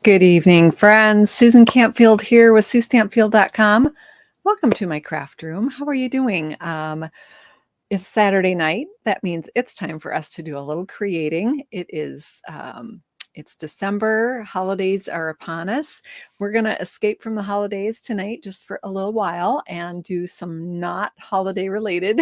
Good evening, friends. Susan Campfield here with SueStampfield.com. Welcome to my craft room. How are you doing? It's Saturday night. That means it's time for us to do a little creating. It's December. Holidays are upon us. We're going to escape from the holidays tonight just for a little while and do some not holiday related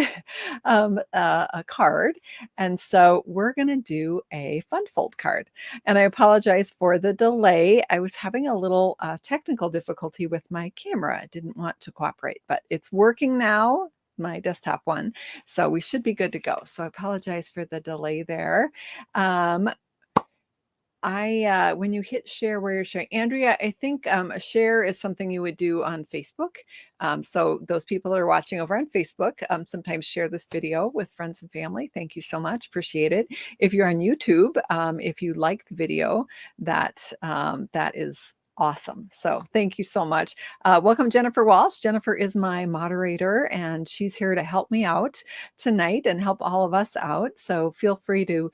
a card. And so we're going to do a fun fold card. And I apologize for the delay. I was having a little technical difficulty with my camera. I didn't want to cooperate, but it's working now, my desktop one. So we should be good to go. So I apologize for the delay there. When you hit share where you're sharing, Andrea, I think a share is something you would do on Facebook. So those people that are watching over on Facebook, sometimes share this video with friends and family. Thank you so much. Appreciate it. If you're on YouTube, if you like the video, that is awesome. So thank you so much. Welcome, Jennifer Walsh. Jennifer is my moderator, and she's here to help me out tonight and help all of us out. So feel free to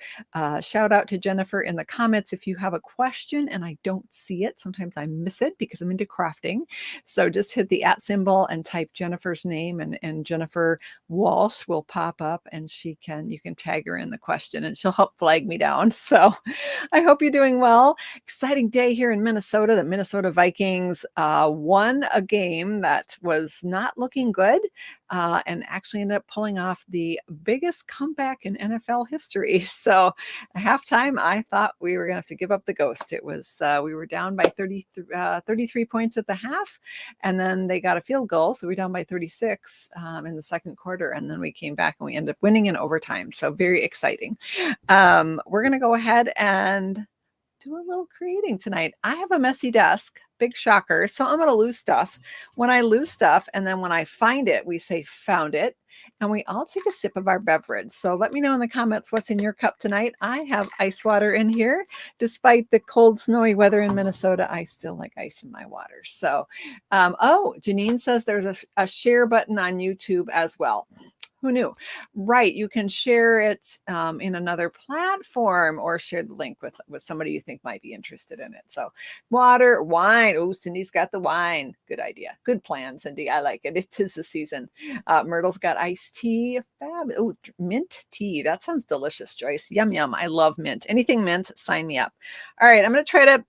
shout out to Jennifer in the comments if you have a question and I don't see it. Sometimes I miss it because I'm into crafting. So just hit the @ symbol and type Jennifer's name, and Jennifer Walsh will pop up, and you can tag her in the question and she'll help flag me down. So I hope you're doing well. Exciting day here in Minnesota. The Minnesota Vikings won a game that was not looking good and actually ended up pulling off the biggest comeback in NFL history. So at halftime, I thought we were going to have to give up the ghost. It was, we were down by 33 points at the half, and then they got a field goal. So we were down by 36 in the second quarter, and then we came back and we ended up winning in overtime. So very exciting. We're going to go ahead and do a little creating tonight. I have a messy desk, big shocker. So I'm going to lose stuff. When I lose stuff, and then when I find it, we say found it, and we all take a sip of our beverage. So let me know in the comments what's in your cup tonight. I have ice water in here. Despite the cold, snowy weather in Minnesota, I still like ice in my water. So, oh, Janine says there's a share button on YouTube as well. Who knew? Right. You can share it in another platform or share the link with somebody you think might be interested in it. So water, wine. Oh, Cindy's got the wine. Good idea. Good plan, Cindy. I like it. It is the season. Myrtle's got iced tea. Fab. Oh, mint tea. That sounds delicious, Joyce. Yum, yum. I love mint. Anything mint, sign me up. All right. I'm going to try to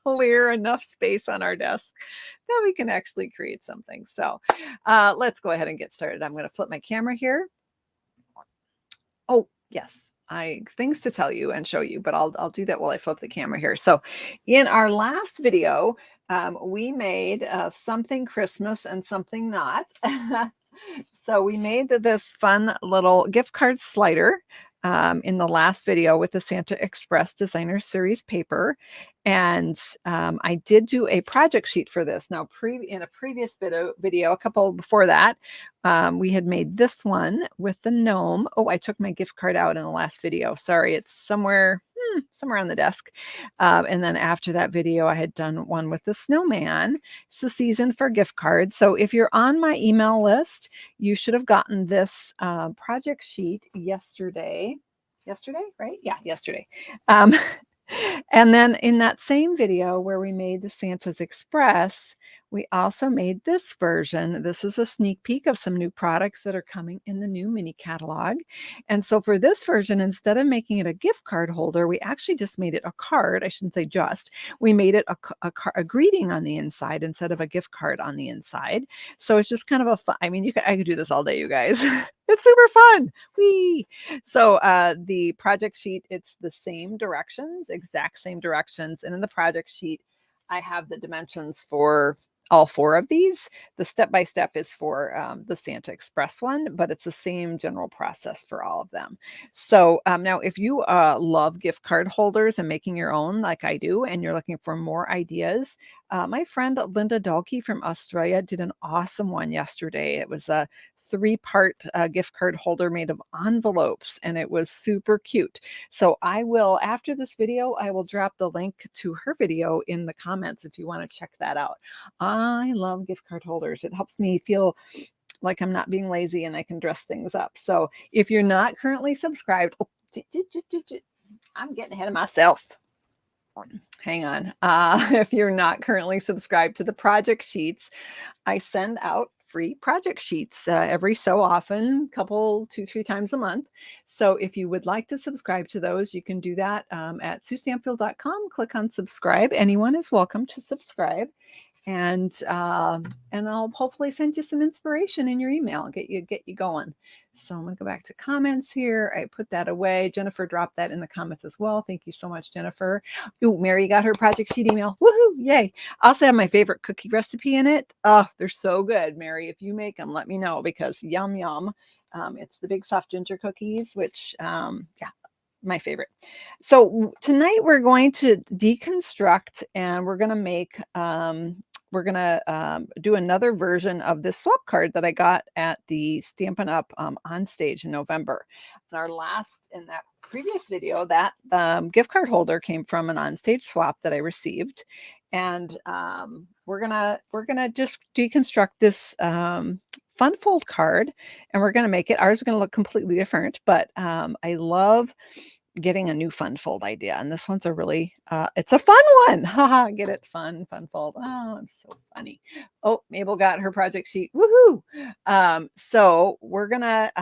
clear enough space on our desk that we can actually create something. So let's go ahead and get started. I'm going to flip my camera here. Oh, yes. Things to tell you and show you, but I'll do that while I flip the camera here. So in our last video, we made something Christmas and something not. So we made this fun little gift card slider in the last video with the Santa Express Designer Series paper. And I did do a project sheet for this. Now, in a previous video, a couple before that, we had made this one with the gnome. Oh, I took my gift card out in the last video. Sorry, it's somewhere on the desk. And then after that video, I had done one with the snowman. It's the season for gift cards. So if you're on my email list, you should have gotten this project sheet yesterday. Yesterday, right? Yeah, yesterday. And then in that same video where we made the Santa's Express, we also made this version. This is a sneak peek of some new products that are coming in the new mini catalog. And so for this version, instead of making it a gift card holder, we actually just made it a card. I shouldn't say just. We made it a greeting on the inside instead of a gift card on the inside. So it's just kind of a fun, I mean, I could do this all day, you guys. It's super fun. Whee! So the project sheet, it's the same directions, exact same directions. And in the project sheet, I have the dimensions for all 4 of these. The step-by-step is for the Santa Express one, but it's the same general process for all of them. So now if you love gift card holders and making your own like I do, and you're looking for more ideas, my friend Linda Dalkey from Australia did an awesome one yesterday. It was a 3-part gift card holder made of envelopes, and it was super cute. So I will, after this video, I will drop the link to her video in the comments if you want to check that out. I love gift card holders. It helps me feel like I'm not being lazy and I can dress things up. So if you're not currently subscribed, I'm getting ahead of myself. hang on. If you're not currently subscribed to the project sheets, I send out free project sheets every so often, couple, 2-3 times a month. So if you would like to subscribe to those, you can do that at SueStampfield.com. Click on subscribe. Anyone is welcome to subscribe. And I'll hopefully send you some inspiration in your email, get you going. So I'm gonna go back to comments here. I put that away. Jennifer dropped that in the comments as well. Thank you so much, Jennifer. Ooh, Mary got her project sheet email. Woohoo! Yay! I also have my favorite cookie recipe in it. Oh, they're so good, Mary. If you make them, let me know because yum yum. It's the big soft ginger cookies, which yeah, my favorite. So tonight we're going to deconstruct and we're going to make do another version of this swap card that I got at the Stampin' Up on stage in November. In that previous video, that gift card holder came from an onstage swap that I received, and we're gonna just deconstruct this fun fold card, and we're gonna make it. Ours is gonna look completely different, but I love getting a new fun fold idea, and this one's a really it's a fun one. Haha, get it? Fun fold. Oh, I'm so funny. Oh, Mabel got her project sheet. Woohoo! So we're gonna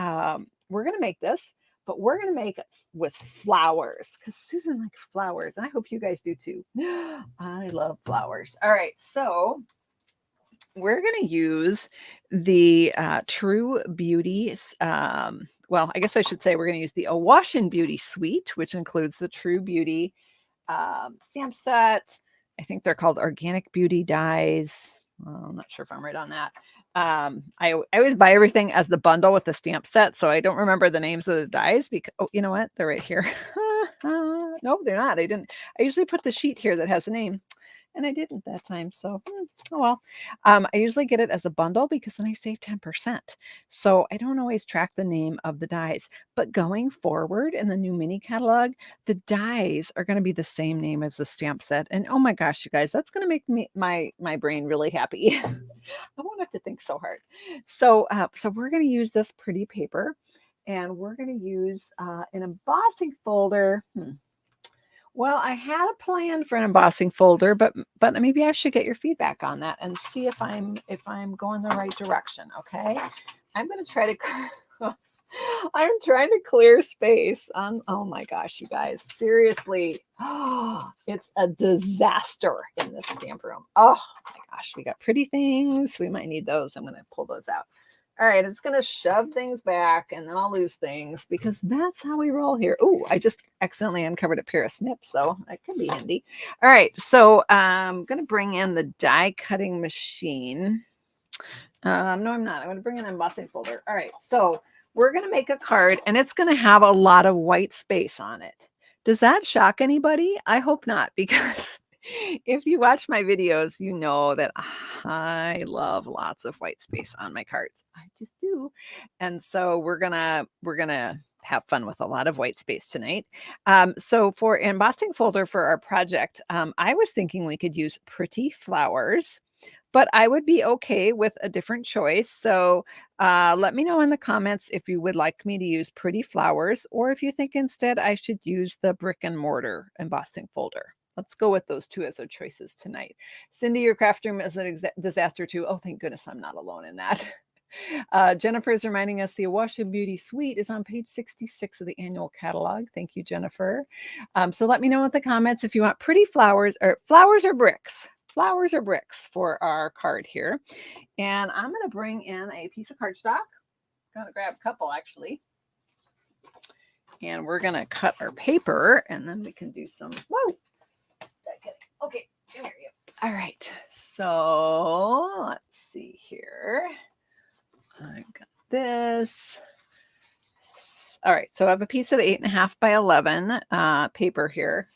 make this, but we're gonna make it with flowers because Susan likes flowers, and I hope you guys do too. I love flowers. All right, so we're going to use the True Beauty. Well, I guess I should say we're going to use the Awash Beauty Suite, which includes the True Beauty stamp set. I think they're called Organic Beauty dies. Well, I'm not sure if I'm right on that. I always buy everything as the bundle with the stamp set, so I don't remember the names of the dies because, oh, you know what? They're right here. Nope, they're not. I usually put the sheet here that has a name. And I didn't that time. So, oh well. I usually get it as a bundle because then I save 10%. So I don't always track the name of the dies. But going forward in the new mini catalog, the dies are going to be the same name as the stamp set. And oh my gosh, you guys, that's going to make my brain really happy. I won't have to think so hard. So we're going to use this pretty paper, and we're going to use an embossing folder. Well, I had a plan for an embossing folder, but maybe I should get your feedback on that and see if I'm going the right direction. Okay, I'm going to try to. I'm trying to clear space on. Oh my gosh, you guys! Seriously, oh, it's a disaster in this stamp room. Oh my gosh, we got pretty things. We might need those. I'm going to pull those out. All right, I'm just going to shove things back and then I'll lose things because that's how we roll here. Oh, I just accidentally uncovered a pair of snips, though. That could be handy. All right, so I'm going to bring in the die cutting machine. No, I'm not. I'm going to bring in an embossing folder. All right, so we're going to make a card and it's going to have a lot of white space on it. Does that shock anybody? I hope not, because if you watch my videos, you know that I love lots of white space on my cards. I just do. And so we're gonna have fun with a lot of white space tonight. So for an embossing folder for our project, I was thinking we could use pretty flowers, but I would be okay with a different choice. So let me know in the comments if you would like me to use pretty flowers, or if you think instead I should use the brick and mortar embossing folder. Let's go with those two as our choices tonight. Cindy, your craft room is a disaster too. Oh, thank goodness I'm not alone in that. Jennifer is reminding us the Awash Beauty Suite is on page 66 of the annual catalog. Thank you, Jennifer. So let me know in the comments if you want pretty flowers or bricks. Flowers or bricks for our card here. And I'm going to bring in a piece of cardstock. I'm going to grab a couple actually. And we're going to cut our paper and then we can do some, whoa. Okay, here you go. All right, so let's see here. I got this. All right, so I have a piece of 8.5 by 11 paper here.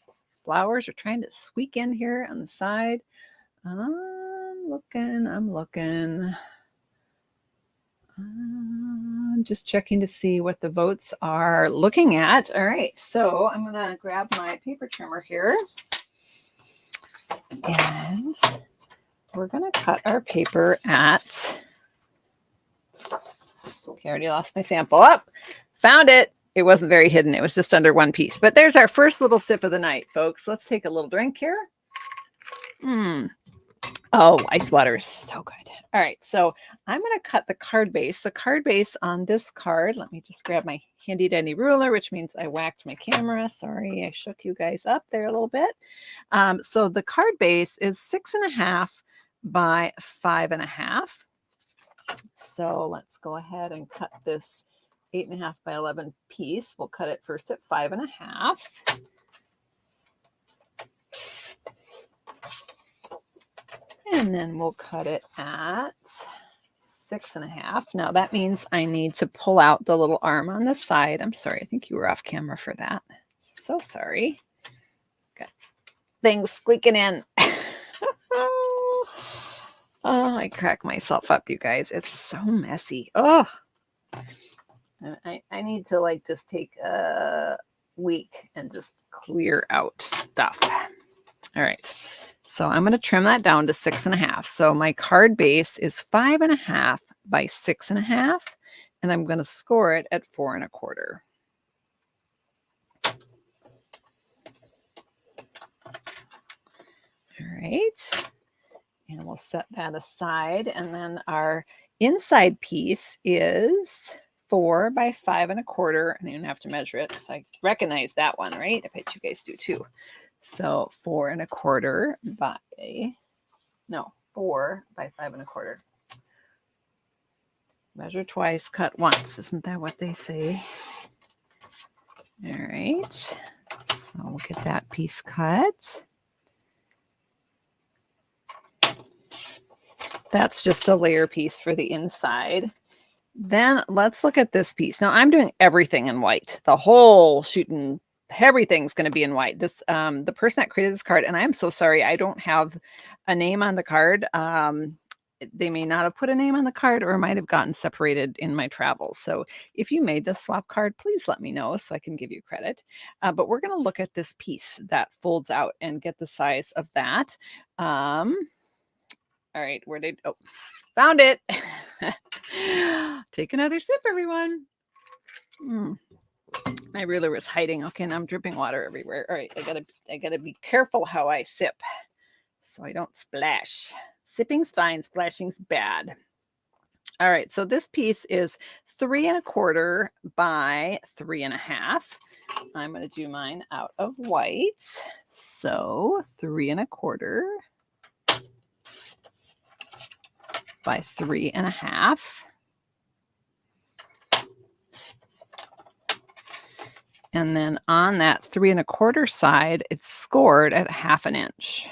Flowers are trying to squeak in here on the side. I'm looking. I'm just checking to see what the votes are looking at. All right, so I'm gonna grab my paper trimmer here. And we're going to cut our paper at, okay, I already lost my sample up. Found it. it wasn't very hidden. It was just under one piece. But there's our first little sip of the night, folks. Let's take a little drink here. Oh, ice water is so good. All right, so I'm going to cut the card base. The card base on this card, let me just grab my handy dandy ruler, which means I whacked my camera. Sorry, I shook you guys up there a little bit. So the card base is 6.5 by 5.5. So let's go ahead and cut this 8.5 by 11 piece. We'll cut it first at 5.5. And then we'll cut it at 6.5. Now that means I need to pull out the little arm on the side. I'm sorry, I think you were off camera for that. So sorry. Got things squeaking in. Oh, I crack myself up, you guys. It's so messy. Oh, I need to like just take a week and just clear out stuff. All right. So I'm going to trim that down to 6.5. So my card base is 5.5 by 6.5, and I'm going to score it at 4.25. All right. And we'll set that aside. And then our inside piece is 4 by 5.25. And I don't have to measure it because I recognize that one, right? I bet you guys do too. So 4.25 by, no, 4 by 5.25. Measure twice, cut once. Isn't that what they say? All right. So we'll get that piece cut. That's just a layer piece for the inside. Then let's look at this piece. Now I'm doing everything in white. The whole shooting, everything's going to be in white. This the person that created this card, and I'm so sorry, I don't have a name on the card. They may not have put a name on the card, or might have gotten separated in my travels. So if you made the swap card, please let me know so I can give you credit. But we're going to look at this piece that folds out and get the size of that. All right, where did, oh, found it. Take another sip, everyone. My ruler was hiding. Okay, now I'm dripping water everywhere. All right, I gotta be careful how I sip so I don't splash. Sipping's fine, splashing's bad. All right, so this piece is 3.25 by 3.5. I'm gonna do mine out of white. So 3.25 by 3.5. And then on that 3.25 side, it's scored at 1/2 inch.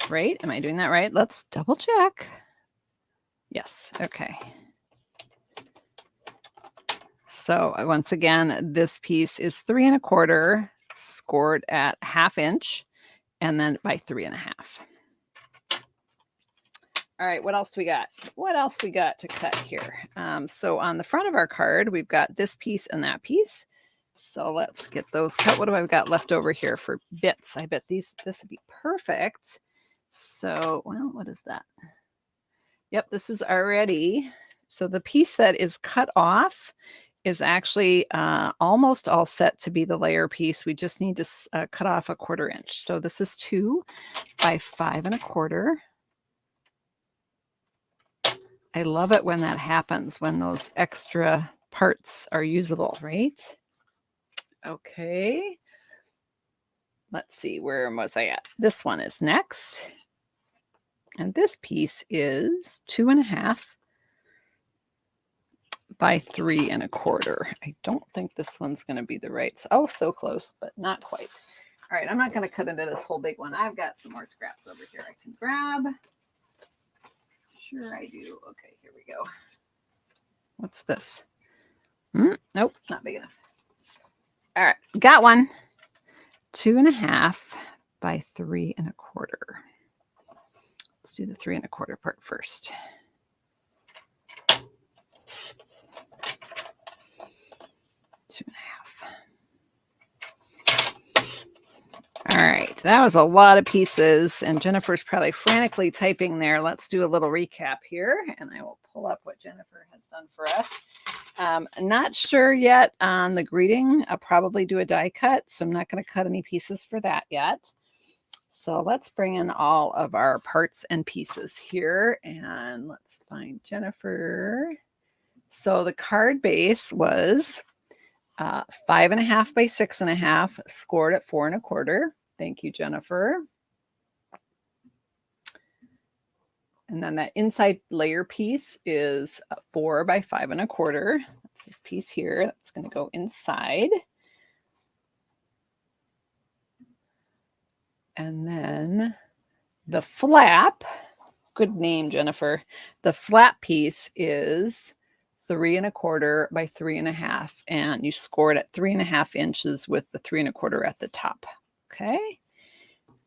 Right? Am I doing that right? Let's double check. Yes. Okay. So once again, this piece is 3.25, scored at 1/2 inch, and then by 3.5. All right, what else we got? What else we got to cut here? So on the front of our card, we've got this piece and that piece. So let's get those cut. What do I've got left over here for bits? I bet this would be perfect. So, well, what is that? Yep, this is already. So the piece that is cut off is actually almost all set to be the layer piece. We just need to cut off 1/4 inch. So this is 2 by 5.25. I love it when that happens, when those extra parts are usable, right? Okay. Let's see, where was I at? This one is next. And this piece is 2.5 by 3.25. I don't think this one's going to be the right. Oh, so close, but not quite. All right, I'm not going to cut into this whole big one. I've got some more scraps over here I can grab. Sure I do. Okay, here we go. What's this? Nope, not big enough. All right, got one. 2.5 by 3.25. Let's do the 3.25 part first. Two and a half. All right, right, that was a lot of pieces, and Jennifer's probably frantically typing there. Let's do a little recap here, and I will pull up what Jennifer has done for us. Not sure yet on the greeting. I'll probably do a die cut, so I'm not going to cut any pieces for that yet. So let's bring in all of our parts and pieces here, and let's find Jennifer. So the card base was 5.5 by 6.5, scored at 4 1/4. Thank you, Jennifer. And then that inside layer piece is 4 by 5 1/4. That's this piece here. That's going to go inside. And then the flap, good name, Jennifer. The flap piece is 3 1/4 by 3 1/2, and you scored at 3.5 inches with the 3 1/4 at the top. Okay.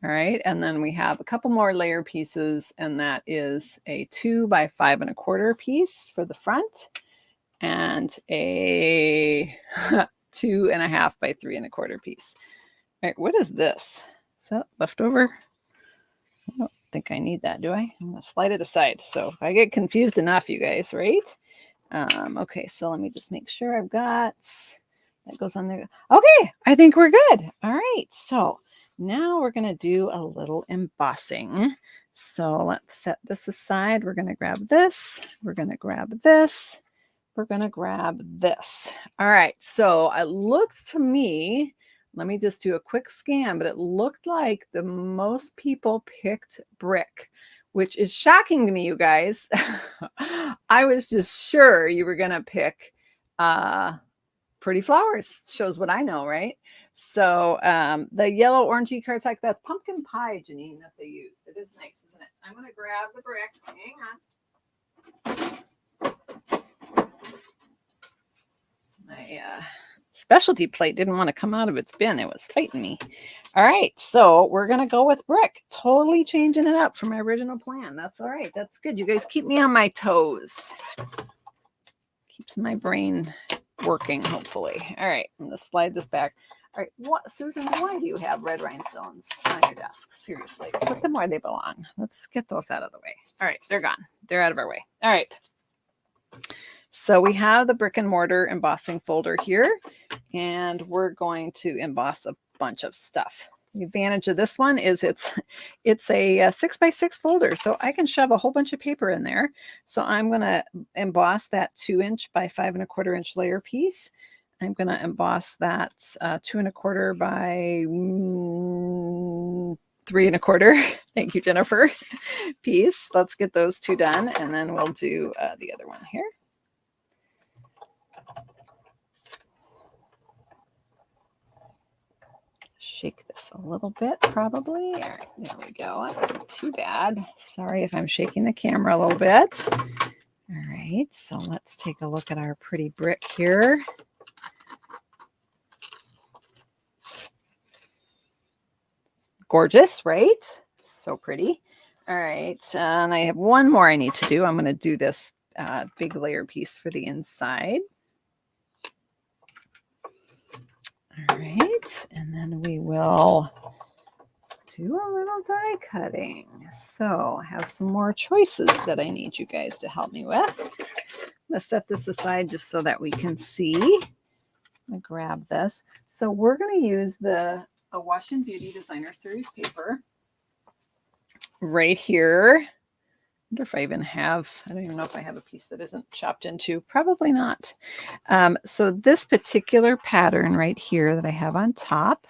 All right. And then we have a couple more layer pieces, and that is a 2 by 5 1/4 piece for the front and a 2.5 by 3 1/4 piece. All right. What is this? Is that leftover? I don't think I need that, do I? I'm going to slide it aside. So I get confused enough, you guys, right? Okay, so let me just make sure I've got, that goes on there. Okay, I think we're good. All right, so now we're going to do a little embossing. So let's set this aside. We're going to grab this. We're going to grab this. We're going to grab this. All right, so it looked to me, let me just do a quick scan, but it looked like the most people picked brick, which is shocking to me, you guys. I was just sure you were going to pick pretty flowers. Shows what I know, right? So the yellow orangey cardstock, that's pumpkin pie, Janine, that they used. It is nice, isn't it? I'm going to grab the brick. Hang on. My specialty plate didn't want to come out of its bin. It was fighting me. All right, so we're going to go with brick. Totally changing it up from my original plan. That's all right. That's good. You guys keep me on my toes. Keeps my brain working, hopefully. All right, I'm going to slide this back. All right, what, Susan, why do you have red rhinestones on your desk? Seriously, put them where they belong. Let's get those out of the way. All right, they're gone. They're out of our way. All right. So we have the brick and mortar embossing folder here, and we're going to emboss a bunch of stuff. The advantage of this one is it's a 6 by 6 folder, so I can shove a whole bunch of paper in there. So I'm going to emboss that 2 inch by 5 1/4 inch layer piece. I'm going to emboss that 2 1/4 by 3 1/4. Thank you, Jennifer. Piece. Let's get those two done, and then we'll do the other one here. Shake this a little bit, probably. All right, there we go. That wasn't too bad. Sorry if I'm shaking the camera a little bit. All right, so let's take a look at our pretty brick here. Gorgeous, right? So pretty. All right, and I have one more I need to do. I'm going to do this big layer piece for the inside. All right, and then we will do a little die cutting. So I have some more choices that I need you guys to help me with. I'm going to set this aside just so that we can see. I'm going to grab this. So we're going to use the Awash and Beauty Designer Series paper right here. I wonder if I even have, I don't even know if I have a piece that isn't chopped into. Probably not. So this particular pattern right here that I have on top,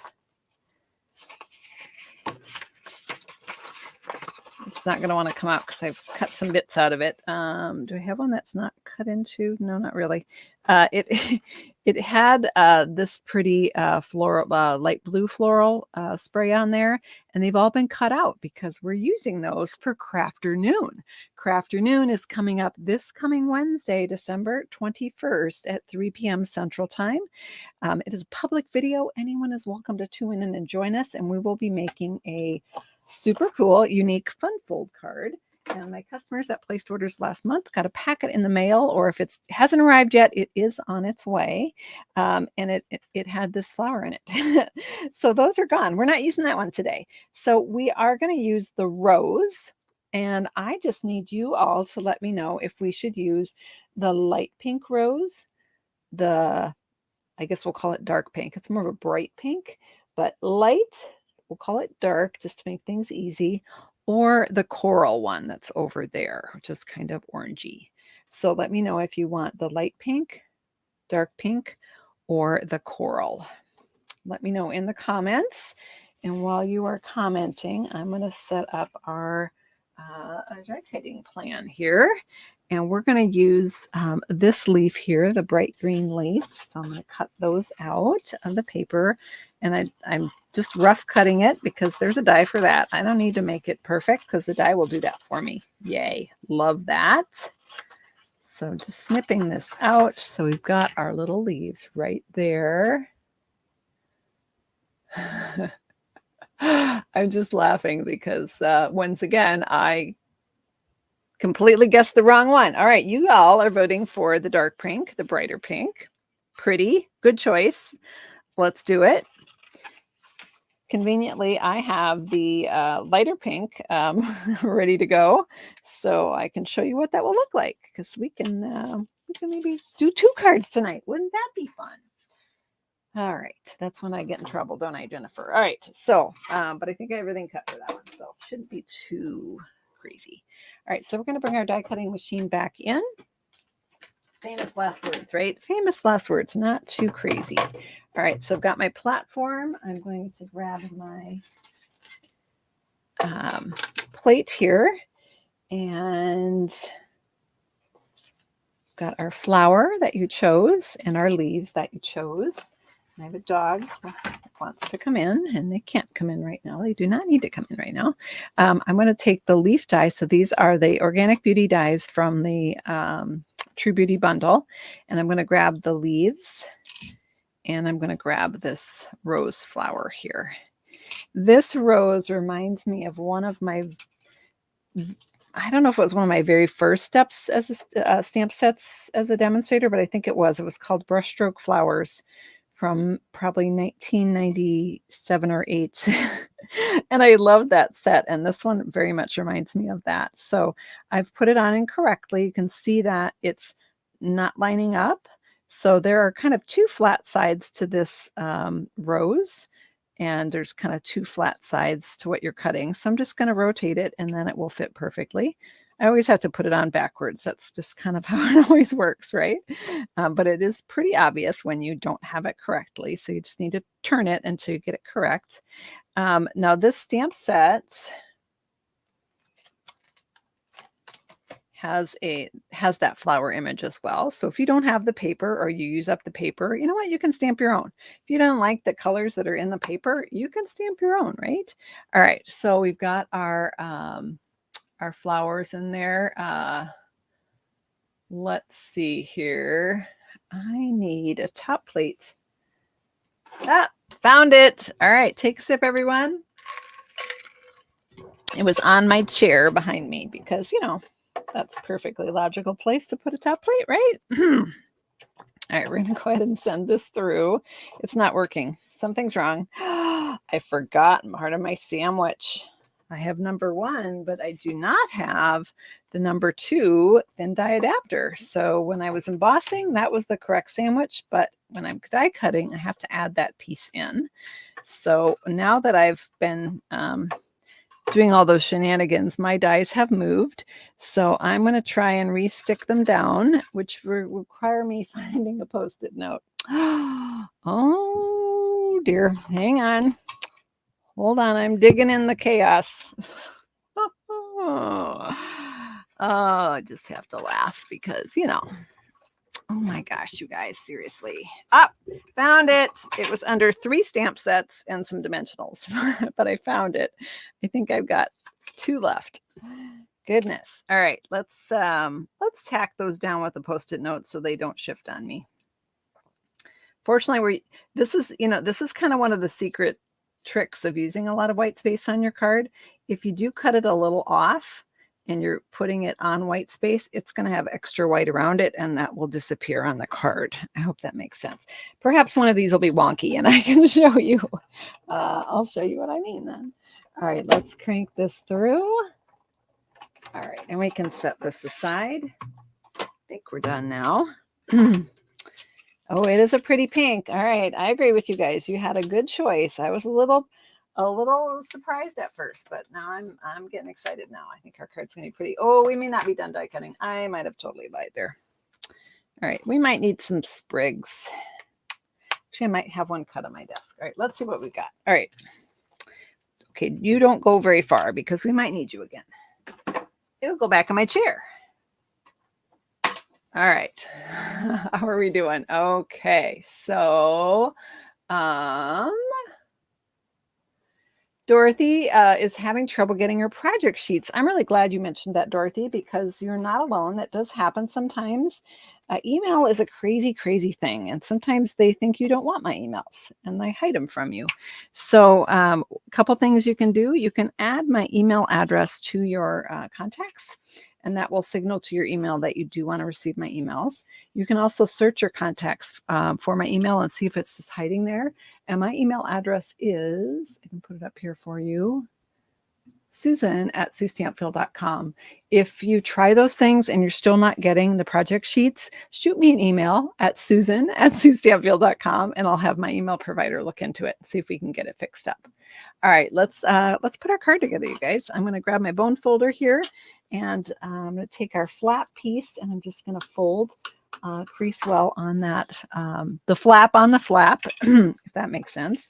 it's not going to want to come out because I've cut some bits out of it. Do I have one that's not cut into? No, not really. It had this pretty floral, light blue floral spray on there, and they've all been cut out because we're using those for Crafternoon. Crafternoon is coming up this coming Wednesday, December 21st at 3 p.m. Central Time. It is a public video. Anyone is welcome to tune in and join us, and we will be making a super cool, unique, fun fold card. And my customers that placed orders last month got a packet in the mail, or if it hasn't arrived yet, it is on its way. And it had this flower in it. So those are gone. We're not using that one today. So we are going to use the rose. And I just need you all to let me know if we should use the light pink rose, I guess we'll call it dark pink. It's more of a bright pink, but light, we'll call it dark just to make things easy, or the coral one that's over there, which is kind of orangey. So let me know if you want the light pink, dark pink, or the coral. Let me know in the comments. And while you are commenting, I'm going to set up our dry cutting plan here. And we're going to use this leaf here, the bright green leaf. So I'm going to cut those out of the paper. And I'm just rough cutting it because there's a die for that. I don't need to make it perfect because the die will do that for me. Yay, love that. So just snipping this out. So we've got our little leaves right there. I'm just laughing because once again, I completely guessed the wrong one. All right, you all are voting for the dark pink, the brighter pink. Pretty, good choice. Let's do it. Conveniently, I have the lighter pink ready to go, so I can show you what that will look like, because we can maybe do 2 cards tonight. Wouldn't that be fun? All right, that's when I get in trouble, don't I, Jennifer? All right, so, but I think I have everything cut for that one, so shouldn't be too crazy. All right, so we're going to bring our die cutting machine back in. Famous last words, right? Famous last words, not too crazy. All right, so I've got my platform. I'm going to grab my plate here, and got our flower that you chose and our leaves that you chose. I have a dog that wants to come in, and they can't come in right now. They do not need to come in right now. I'm going to take the leaf die. So these are the Organic Beauty dies from the True Beauty bundle. And I'm going to grab the leaves, and I'm going to grab this rose flower here. This rose reminds me of one of my, I don't know if it was one of my very first steps as a stamp sets as a demonstrator, but I think it was. It was called Brushstroke Flowers, from probably 1997 or 8. And I love that set. And this one very much reminds me of that. So I've put it on incorrectly. You can see that it's not lining up. So there are kind of 2 flat sides to this rose. And there's kind of 2 flat sides to what you're cutting. So I'm just going to rotate it, and then it will fit perfectly. I always have to put it on backwards. That's just kind of how it always works, right? But it is pretty obvious when you don't have it correctly. So you just need to turn it until you get it correct. Now this stamp set has that flower image as well. So if you don't have the paper, or you use up the paper, you know what? You can stamp your own. If you don't like the colors that are in the paper, you can stamp your own, right? All right. So we've got our flowers in there. Let's see here. I need a top plate. Found it. All right, take a sip, everyone. It was on my chair behind me because, you know, that's a perfectly logical place to put a top plate, right? All right, we're going to go ahead and send this through. It's not working. Something's wrong. I forgot part of my sandwich. I have number 1, but I do not have the number 2 thin die adapter. So when I was embossing, that was the correct sandwich. But when I'm die cutting, I have to add that piece in. So now that I've been doing all those shenanigans, my dies have moved. So I'm going to try and re-stick them down, which will require me finding a Post-it note. Oh dear, hang on. Hold on, I'm digging in the chaos. I just have to laugh because, you know, oh my gosh, you guys, seriously. Found it. It was under 3 stamp sets and some dimensionals, but I found it. I think I've got 2 left. Goodness. All right, let's tack those down with a Post-it note so they don't shift on me. Fortunately, this is kind of one of the secret tricks of using a lot of white space on your card. If you do cut it a little off and you're putting it on white space, it's going to have extra white around it, and that will disappear on the card. I hope that makes sense. Perhaps one of these will be wonky, and I can show you. I'll show you what I mean then. All right, let's crank this through. All right, and we can set this aside. I think we're done now. Oh, it is a pretty pink. All right, I agree with you guys. You had a good choice. I was a little surprised at first, but now I'm getting excited now. I think our card's gonna be pretty. Oh, we may not be done die cutting. I might have totally lied there. All right, we might need some sprigs. Actually, I might have one cut on my desk. All right, let's see what we got. All right. Okay, you don't go very far because we might need you again. It'll go back in my chair. All right. How are we doing? Okay, so Dorothy is having trouble getting her project sheets. I'm really glad you mentioned that, Dorothy, because you're not alone. That does happen sometimes. Email is a crazy, crazy thing. And sometimes they think you don't want my emails and they hide them from you. So a couple things you can do. You can add my email address to your contacts, and that will signal to your email that you do want to receive my emails. You can also search your contacts for my email and see if it's just hiding there. And my email address is, I can put it up here for you, Susan@SueStampfield.com. If you try those things and you're still not getting the project sheets, shoot me an email at Susan@SueStampfield.com, and I'll have my email provider look into it and see if we can get it fixed up. All right, let's put our card together, you guys. I'm going to grab my bone folder here, and I'm going to take our flap piece, and I'm just going to fold crease well on that, the flap on the flap, if that makes sense.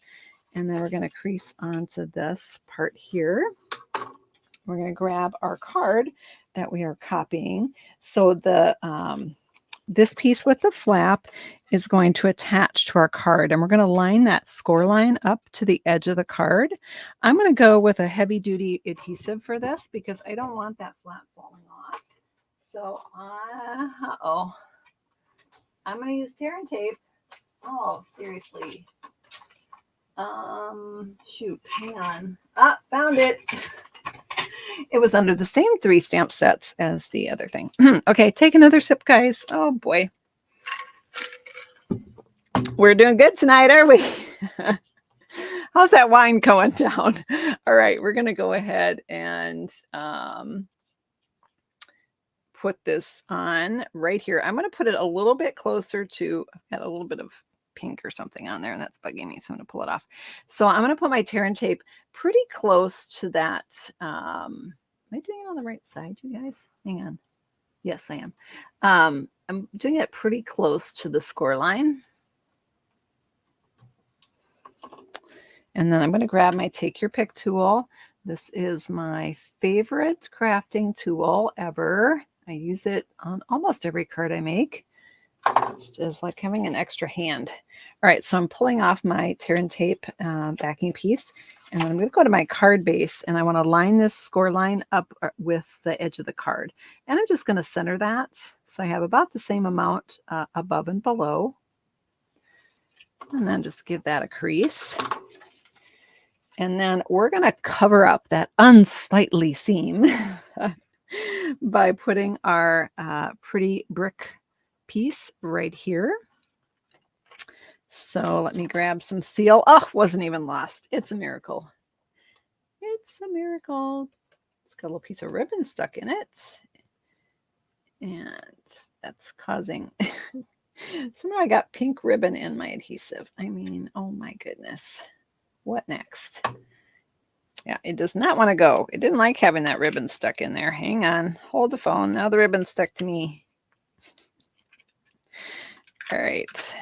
And then we're going to crease onto this part here. We're going to grab our card that we are copying. So the this piece with the flap is going to attach to our card, and we're going to line that score line up to the edge of the card. I'm going to go with a heavy duty adhesive for this because I don't want that flap falling off. So I'm going to use tear and tape. Oh, seriously. Shoot, hang on. Found it. It was under the same 3 stamp sets as the other thing. Okay, take another sip, guys. Oh boy. We're doing good tonight, are we? How's that wine going down? All right, we're going to go ahead and put this on right here. I'm going to put it a little bit closer to, I've got a little bit of pink or something on there, and that's bugging me, so I'm going to pull it off. So I'm going to put my tear and tape pretty close to that. Am I doing it on the right side, you guys? Hang on. Yes, I am. I'm doing it pretty close to the score line. And then I'm going to grab my Take Your Pick tool. This is my favorite crafting tool ever. I use it on almost every card I make. It's just like having an extra hand. All right, so I'm pulling off my tear and tape backing piece, and then I'm going to go to my card base, and I want to line this score line up with the edge of the card. And I'm just going to center that so I have about the same amount above and below. And then just give that a crease. And then we're going to cover up that unsightly seam by putting our pretty brick piece right here. So let me grab some seal. Oh, wasn't even lost. It's a miracle. It's a miracle. It's got a little piece of ribbon stuck in it. And that's causing... Somehow I got pink ribbon in my adhesive. I mean, oh my goodness. What next? Yeah, it does not want to go. It didn't like having that ribbon stuck in there. Hang on. Hold the phone. Now the ribbon's stuck to me. All right.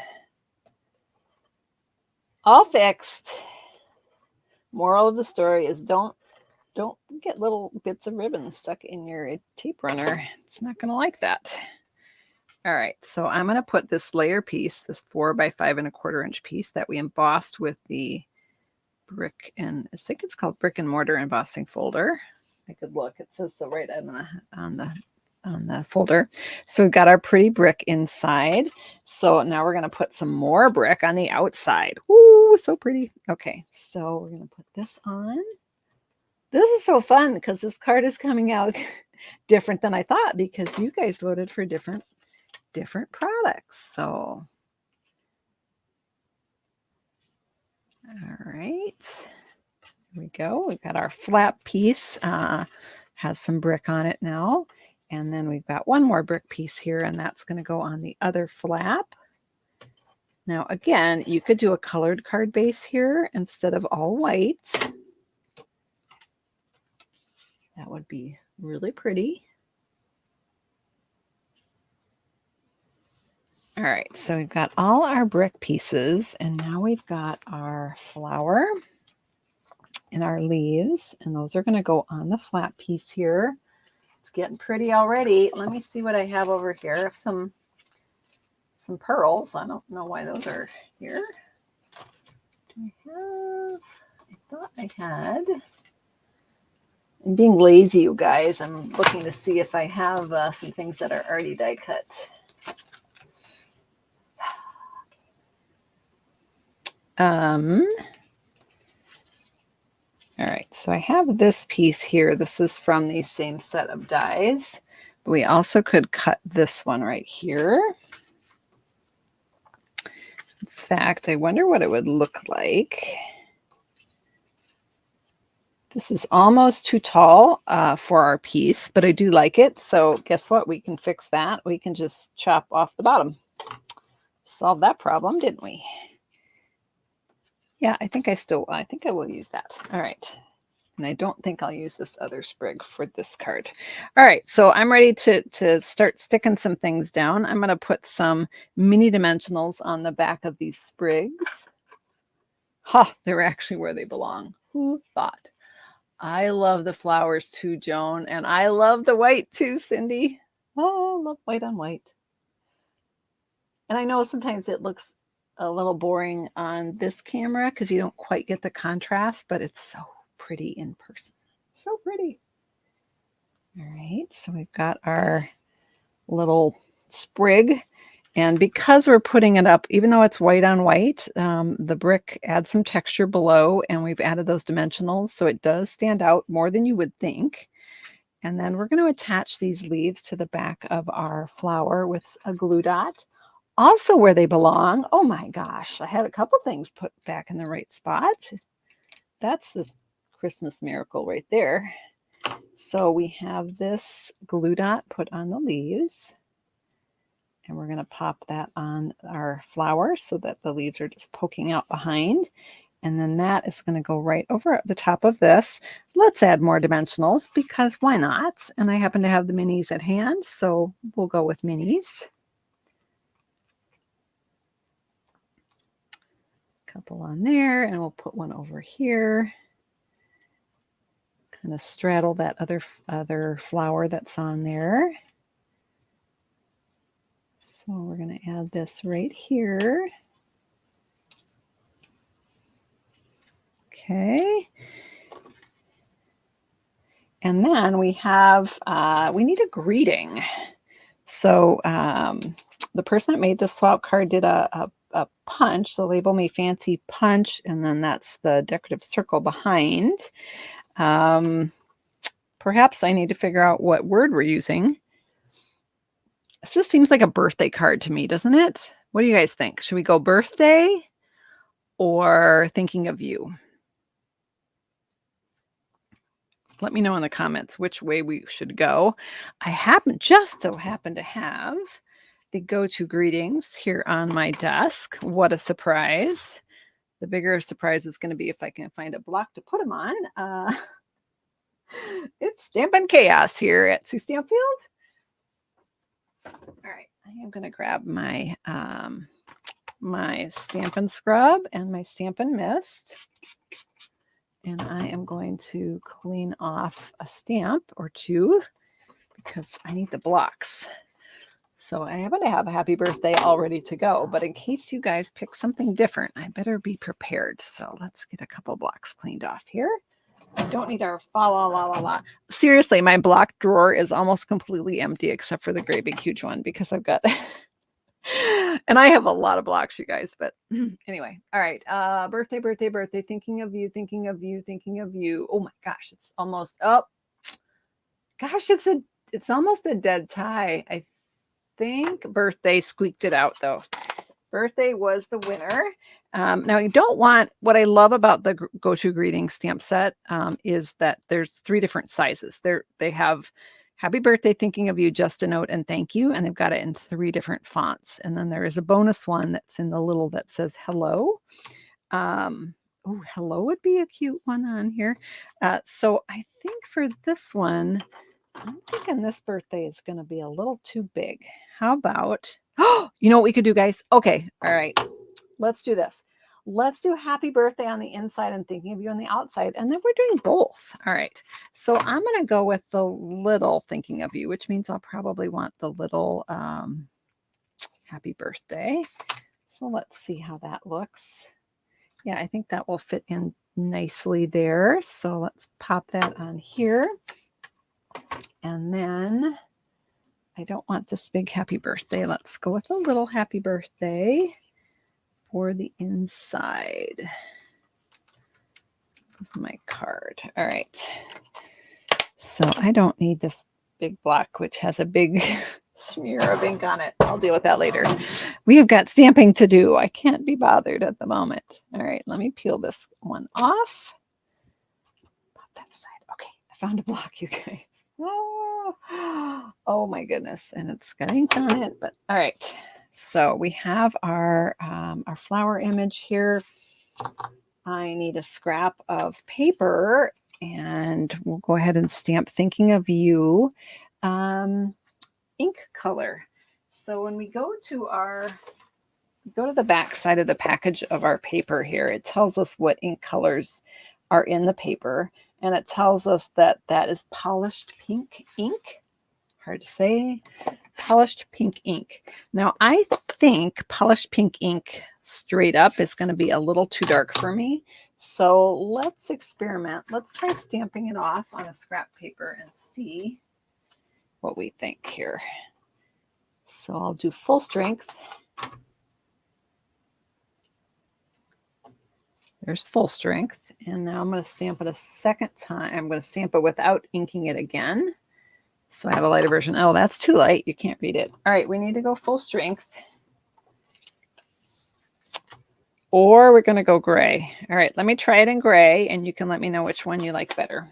All fixed. Moral of the story is don't get little bits of ribbon stuck in your tape runner. It's not going to like that. All right, so I'm going to put this layer piece, this 4 by 5 1/4 inch piece that we embossed with the brick, and I think it's called brick and mortar embossing folder. I could look. It says so right on the folder. So we've got our pretty brick inside. So now we're going to put some more brick on the outside. Ooh, so pretty. Okay, so we're going to put this on. This is so fun because this card is coming out different than I thought because you guys voted for different products. So, all right. Here we go. We've got our flat piece, has some brick on it now. And then we've got one more brick piece here, and that's going to go on the other flap. Now, again, you could do a colored card base here instead of all white. That would be really pretty. All right, so we've got all our brick pieces, and now we've got our flower and our leaves, and those are going to go on the flat piece here. It's getting pretty already. Let me see what I have over here. Some pearls. I don't know why those are here. Do I have? I thought I had. I'm being lazy, you guys. I'm looking to see if I have some things that are already die cut. All right, so I have this piece here. This is from the same set of dies. But we also could cut this one right here. In fact, I wonder what it would look like. This is almost too tall for our piece, but I do like it. So guess what? We can fix that. We can just chop off the bottom. Solved that problem, didn't we? Yeah, I think I will use that. All right. And I don't think I'll use this other sprig for this card. All right, so I'm ready to start sticking some things down. I'm going to put some mini dimensionals on the back of these sprigs. Ha, they're actually where they belong. Who thought? I love the flowers too, Joan, and I love the white too, Cindy. Oh, I love white on white. And I know sometimes it looks a little boring on this camera because you don't quite get the contrast, but it's so pretty in person. So pretty. All right, so we've got our little sprig, and because we're putting it up, even though it's white on white, the brick adds some texture below, and we've added those dimensionals, so it does stand out more than you would think. And then we're going to attach these leaves to the back of our flower with a glue dot, also where they belong. Oh my gosh, I had a couple things put back in the right spot. That's the Christmas miracle right there. So we have this glue dot put on the leaves, and we're going to pop that on our flower so that the leaves are just poking out behind. And then that is going to go right over the top of this. Let's add more dimensionals because why not? And I happen to have the minis at hand, so we'll go with minis. Couple on there, and we'll put one over here. Kind of straddle that other flower that's on there. So we're going to add this right here. Okay. And then we have, we need a greeting. So the person that made the swap card did a punch, the Label Me Fancy punch, and then that's the decorative circle behind. Perhaps I need to figure out what word we're using. This just seems like a birthday card to me, doesn't it? What do you guys think? Should we go birthday or thinking of you? Let me know in the comments which way we should go. I just so happen to have the go-to greetings here on my desk. What a surprise. The bigger surprise is going to be if I can find a block to put them on. It's Stampin' Chaos here at Sue Stampfield. All right, I am going to grab my my Stampin' Scrub and my Stampin' Mist. And I am going to clean off a stamp or two because I need the blocks. So I happen to have a happy birthday all ready to go, but in case you guys pick something different, I better be prepared. So let's get a couple blocks cleaned off here. I don't need our fa la la la la. Seriously, my block drawer is almost completely empty except for the great big huge one because I've got and I have a lot of blocks, you guys, but anyway. All right. Birthday, birthday, birthday. Thinking of you, thinking of you, thinking of you. Oh my gosh, it's almost up. Gosh, it's almost a dead tie. I think birthday squeaked it out though. Birthday was the winner. Now you don't want, what I love about the go-to greeting stamp set is that there's 3 different sizes. They have happy birthday, thinking of you, just a note, and thank you. And they've got it in 3 different fonts. And then there is a bonus one that's in the little that says hello. Oh, hello would be a cute one on here. So I think for this one, I'm thinking this birthday is going to be a little too big. How about, oh, you know what we could do, guys? Okay. All right. Let's do this. Let's do happy birthday on the inside and thinking of you on the outside. And then we're doing both. All right. So I'm going to go with the little thinking of you, which means I'll probably want the little happy birthday. So let's see how that looks. Yeah, I think that will fit in nicely there. So let's pop that on here. And then I don't want this big happy birthday. Let's go with a little happy birthday for the inside of my card. All right. So I don't need this big block, which has a big smear of ink on it. I'll deal with that later. We have got stamping to do. I can't be bothered at the moment. All right, let me peel this one off. Pop that aside. Okay, I found a block, you guys. Oh my goodness, and it's got ink on it. But all right, so we have our flower image here. I need a scrap of paper, and we'll go ahead and stamp thinking of you. Ink color. So when we go to the back side of the package of our paper here, it tells us what ink colors are in the paper, and it tells us that that is polished pink ink. Hard to say. Polished pink ink. Now I think polished pink ink straight up is going to be a little too dark for me. So let's experiment. Let's try stamping it off on a scrap paper and see what we think here. So I'll do full strength. There's full strength. And now I'm going to stamp it a second time. I'm going to stamp it without inking it again. So I have a lighter version. Oh, that's too light. You can't read it. All right, we need to go full strength. Or we're going to go gray. All right, let me try it in gray, and you can let me know which one you like better.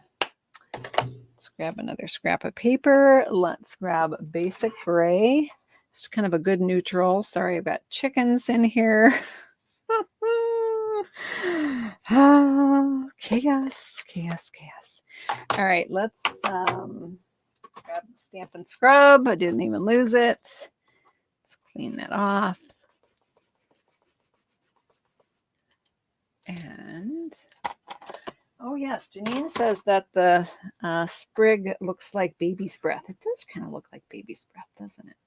Let's grab another scrap of paper. Let's grab basic gray. It's kind of a good neutral. Sorry, I've got chickens in here. Oh, chaos, chaos, chaos. All right, let's grab the Stampin' Scrub. I didn't even lose it. Let's clean that off. And oh yes, Janine says that the sprig looks like baby's breath. It does kind of look like baby's breath, doesn't it?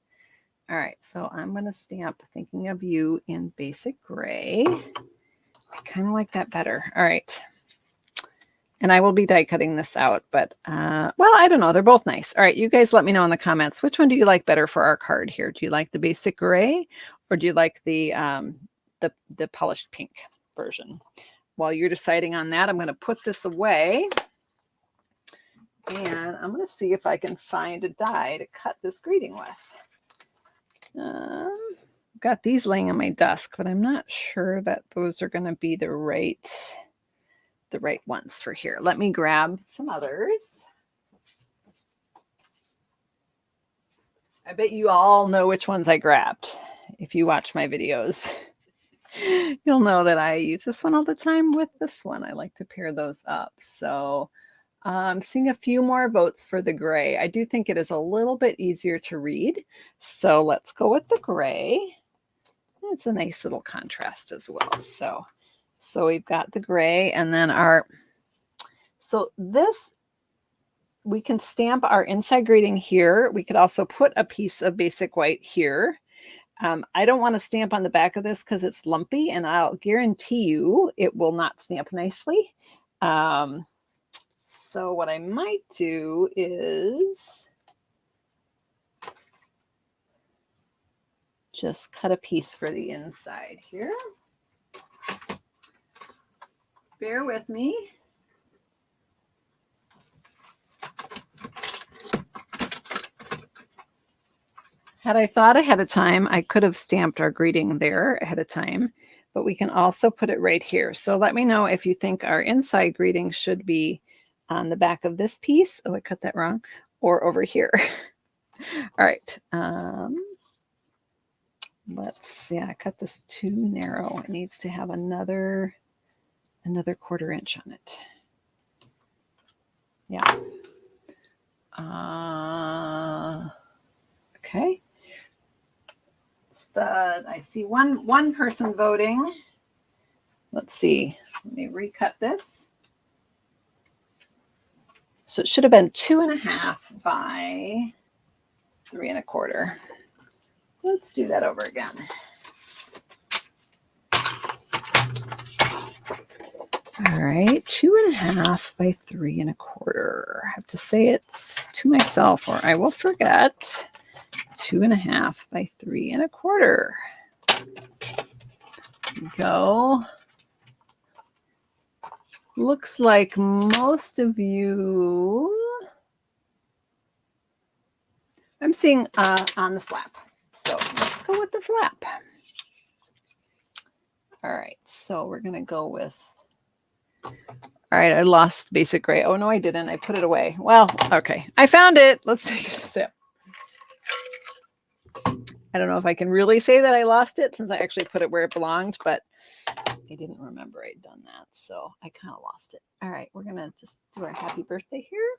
All right, so I'm going to stamp thinking of you in basic gray. I kind of like that better. All right. And I will be die cutting this out, but well, I don't know. They're both nice. All right, you guys let me know in the comments. Which one do you like better for our card here? Do you like the basic gray, or do you like the polished pink version? While you're deciding on that, I'm going to put this away, and I'm going to see if I can find a die to cut this greeting with. I've got these laying on my desk, but I'm not sure that those are going to be the right ones for here. Let me grab some others. I bet you all know which ones I grabbed. If you watch my videos, you'll know that I use this one all the time with this one. I like to pair those up. So I'm seeing a few more votes for the gray. I do think it is a little bit easier to read. So let's go with the gray. It's a nice little contrast as well. So we've got the gray, and then so this, we can stamp our inside greeting here. We could also put a piece of basic white here. I don't want to stamp on the back of this because it's lumpy, and I'll guarantee you it will not stamp nicely. So what I might do is just cut a piece for the inside here. Bear with me. Had I thought ahead of time, I could have stamped our greeting there ahead of time, but we can also put it right here. So let me know if you think our inside greeting should be on the back of this piece. Oh, I cut that wrong. Or over here. All right. I cut this too narrow. It needs to have another 1/4 inch on it. Yeah. Okay. I see one person voting. Let's see. Let me recut this. So it should have been 2.5 by 3 1/4. Let's do that over again. All right, 2.5 by 3 1/4. I have to say it to myself or I will forget. 2.5 by 3 1/4. Go. Looks like most of you, I'm seeing on the flap. So let's go with the flap. All right, so we're going to go with, all right, I lost basic gray. Oh, no, I didn't. I put it away. Well, okay. I found it. Let's take a sip. I don't know if I can really say that I lost it since I actually put it where it belonged, but I didn't remember I'd done that. So I kind of lost it. All right, we're going to just do our happy birthday here.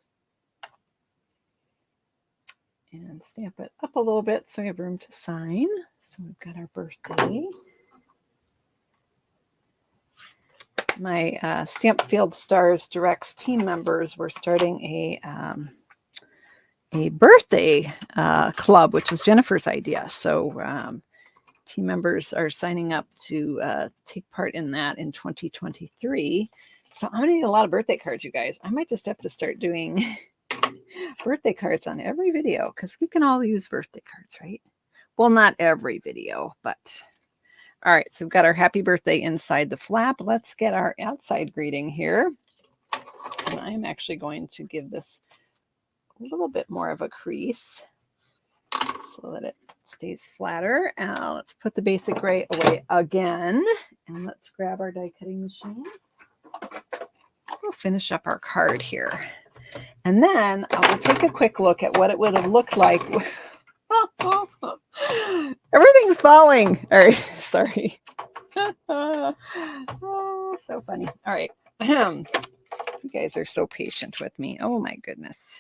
And stamp it up a little bit so we have room to sign. So we've got our birthday. My Stamp Field Stars Directs team members were starting a birthday club, which was Jennifer's idea. So team members are signing up to take part in that in 2023. So I'm going to need a lot of birthday cards, you guys. I might just have to start doing birthday cards on every video because we can all use birthday cards, right? Well, not every video, but all right. So we've got our happy birthday inside the flap. Let's get our outside greeting here. And I'm actually going to give this a little bit more of a crease so that it stays flatter. Let's put the basic gray away again. And let's grab our die cutting machine. We'll finish up our card here. And then I will take a quick look at what it would have looked like. Everything's falling. All right, sorry. Oh, so funny. All right. You guys are so patient with me. Oh my goodness.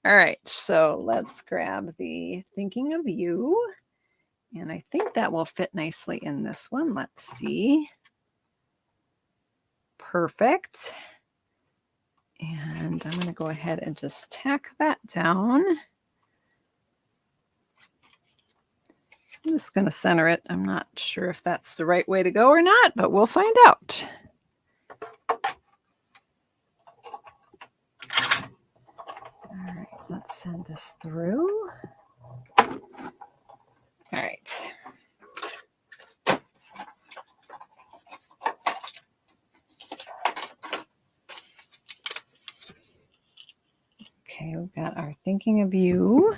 All right, so let's grab the Thinking of You. And I think that will fit nicely in this one. Let's see. Perfect. And I'm going to go ahead and just tack that down. I'm just going to center it. I'm not sure if that's the right way to go or not, but we'll find out. All right, let's send this through. All right. Okay, we've got our Thinking of You.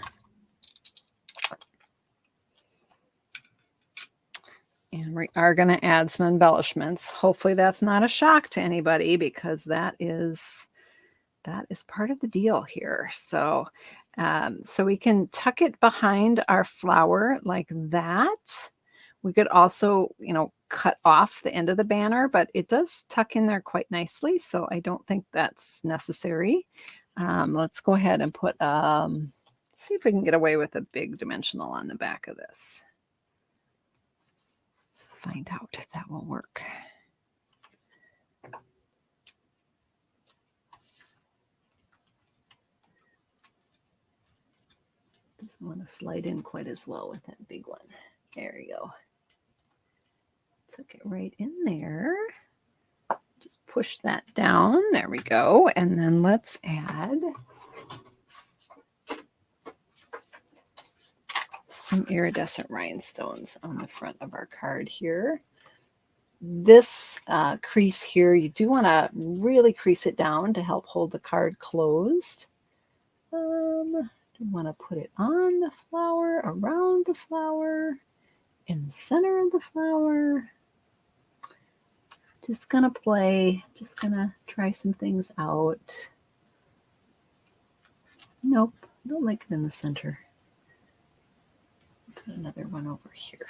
And we are going to add some embellishments. Hopefully that's not a shock to anybody because that is part of the deal here. So, so we can tuck it behind our flower like that. We could also, cut off the end of the banner, but it does tuck in there quite nicely. So I don't think that's necessary. Let's go ahead and put, see if we can get away with a big dimensional on the back of this. Let's find out if that will work. Doesn't want to slide in quite as well with that big one. There you go. Tuck it right in there. Just push that down. There we go. And then let's add some iridescent rhinestones on the front of our card here. This crease here, you do want to really crease it down to help hold the card closed. Do you want to put it on the flower, around the flower, in the center of the flower? Just gonna play, just gonna try some things out. Nope, I don't like it in the center. Put another one over here.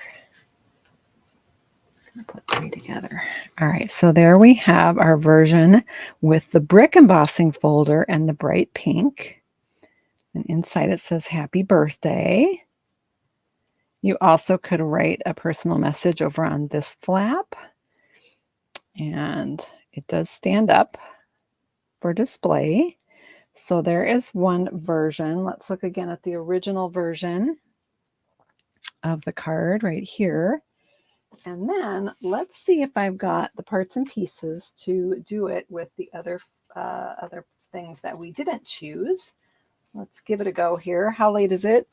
Put 3 together. All right, so there we have our version with the brick embossing folder and the bright pink. And inside it says happy birthday. You also could write a personal message over on this flap. And it does stand up for display. So there is one version. Let's look again at the original version of the card right here. And then let's see if I've got the parts and pieces to do it with the other things that we didn't choose. Let's give it a go here. How late is it?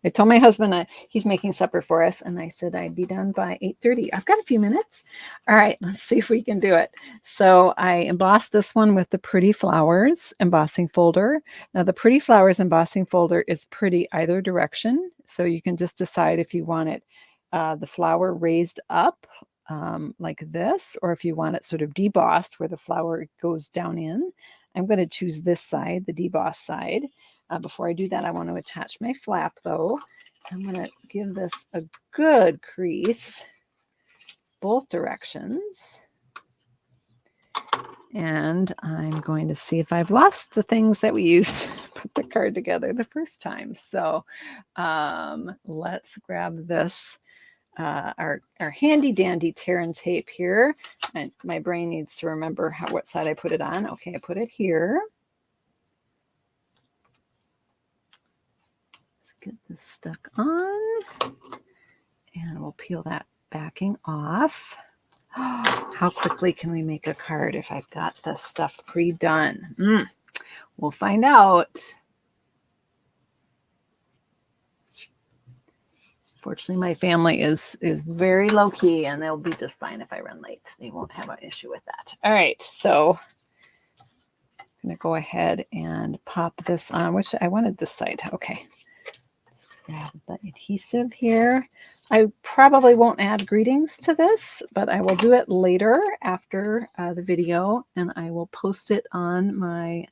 I told my husband he's making supper for us, and I said I'd be done by 8:30. I've got a few minutes. All right, let's see if we can do it. So I embossed this one with the Pretty Flowers embossing folder. Now the Pretty Flowers embossing folder is pretty either direction, so you can just decide if you want it the flower raised up like this, or if you want it sort of debossed where the flower goes down in. I'm going to choose this side, the deboss side. Before I do that, I want to attach my flap though. I'm going to give this a good crease, both directions. And I'm going to see if I've lost the things that we used to put the card together the first time. So let's grab this, our handy dandy tear and tape here. And my brain needs to remember what side I put it on. Okay, I put it here. Get this stuck on, and we'll peel that backing off. How quickly can we make a card if I've got this stuff pre-done? We'll find out. Fortunately, my family is very low-key, and they'll be just fine if I run late. They won't have an issue with that. All right, so I'm going to go ahead and pop this on, which I wanted this side. Okay. Grab the adhesive here. I probably won't add greetings to this, but I will do it later after the video, and I will post it on my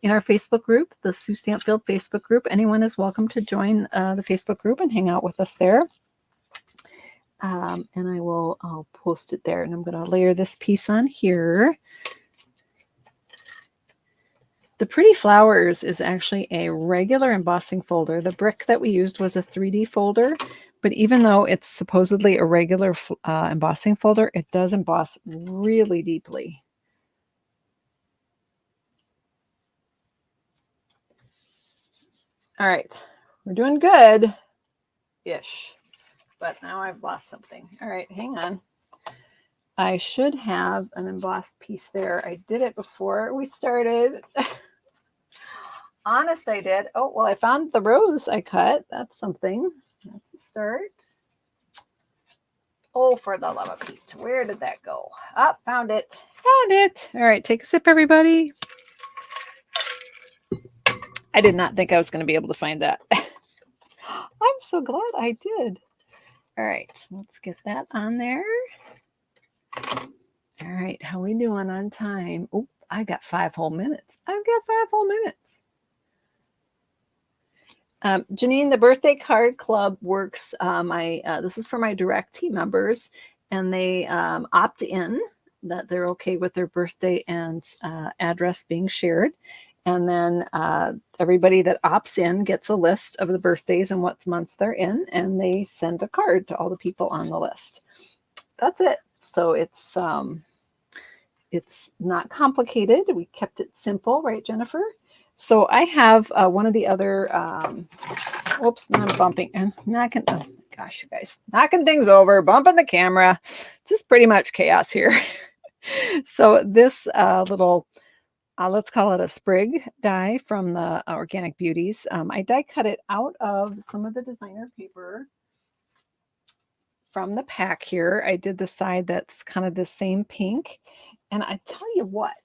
in our Facebook group, the Sue Stampfield Facebook group. Anyone is welcome to join the Facebook group and hang out with us there. And I'll post it there, and I'm going to layer this piece on here. The Pretty Flowers is actually a regular embossing folder. The brick that we used was a 3D folder, but even though it's supposedly a regular embossing folder, it does emboss really deeply. All right, we're doing good-ish, but now I've lost something. All right, hang on. I should have an embossed piece there. I did it before we started. Honest, I did. Oh, well, I found the rose I cut. That's something. That's a start. Oh, for the love of Pete. Where did that go? Oh, found it. Found it. All right, take a sip, everybody. I did not think I was going to be able to find that. I'm so glad I did. All right, let's get that on there. All right, how we doing on time? Oh, I got 5 whole minutes. I've got 5 whole minutes. Janine, the Birthday Card Club works. This is for my direct team members, and they opt in that they're okay with their birthday and address being shared. And then everybody that opts in gets a list of the birthdays and what months they're in, and they send a card to all the people on the list. That's it. So it's not complicated. We kept it simple, right, Jennifer? So I have one of the other, whoops, now I'm bumping and knocking, oh gosh, you guys, knocking things over, bumping the camera, just pretty much chaos here. So this little, let's call it a sprig die from the Organic Beauties. I die cut it out of some of the designer paper from the pack here. I did the side that's kind of the same pink. And I tell you what,